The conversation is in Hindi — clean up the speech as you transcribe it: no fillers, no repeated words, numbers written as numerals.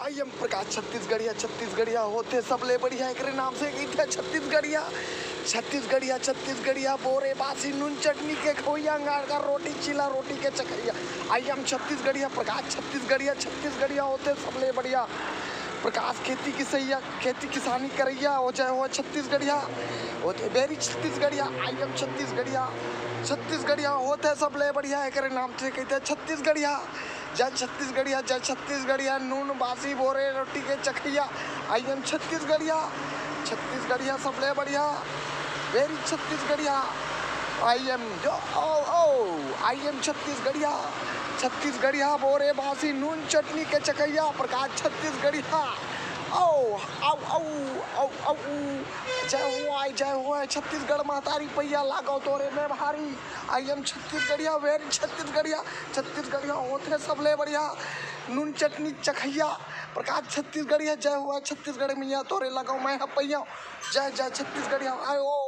आई एम प्रकाश छत्तीसगढ़िया छत्तीसगढ़िया होते सबले बढ़िया एक नाम से गई थे छत्तीसगढ़िया छत्तीसगढ़िया छत्तीसगढ़िया बोरे बासी नून चटनी के खोइया अंगार का रोटी चिला रोटी के चखैया। आई एम छत्तीसगढ़िया प्रकाश छत्तीसगढ़िया छत्तीसगढ़िया होते सबले बढ़िया प्रकाश खेती की सैया खेती किसानी करैया हो चाहे हो छत्तीसगढ़िया होते बेरी छत्तीसगढ़िया। आई एम छत्तीसगढ़िया छत्तीसगढ़िया होते सबले बढ़िया एक नाम से कहते छत्तीसगढ़िया जय छत्तीसगढ़िया जय छत्तीसगढ़िया नून बासी बोरे रोटी के चखैया। आई एम छत्तीसगढ़िया छत्तीसगढ़िया सबले बढ़िया वेरी छत्तीसगढ़िया। आई एम आई एम छत्तीसगढ़िया छत्तीसगढ़िया बोरे बासी नून चटनी के चखैया प्रकाश छत्तीसगढ़िया। ओ औ औ औ औ जय हो छत्तीसगढ़ महतारी पैया लागो तोरे में भारी। आई एम छत्तीसगढ़िया वेरी छत्तीसगढ़िया छत्तीसगढ़िया होते सबले बढ़िया नून चटनी चखैया प्रकाश छत्तीसगढ़िया। जय हुआ छत्तीसगढ़ मैया तोरे लगाओ मैं पैया जय जय छत्तीसगढ़िया। आयो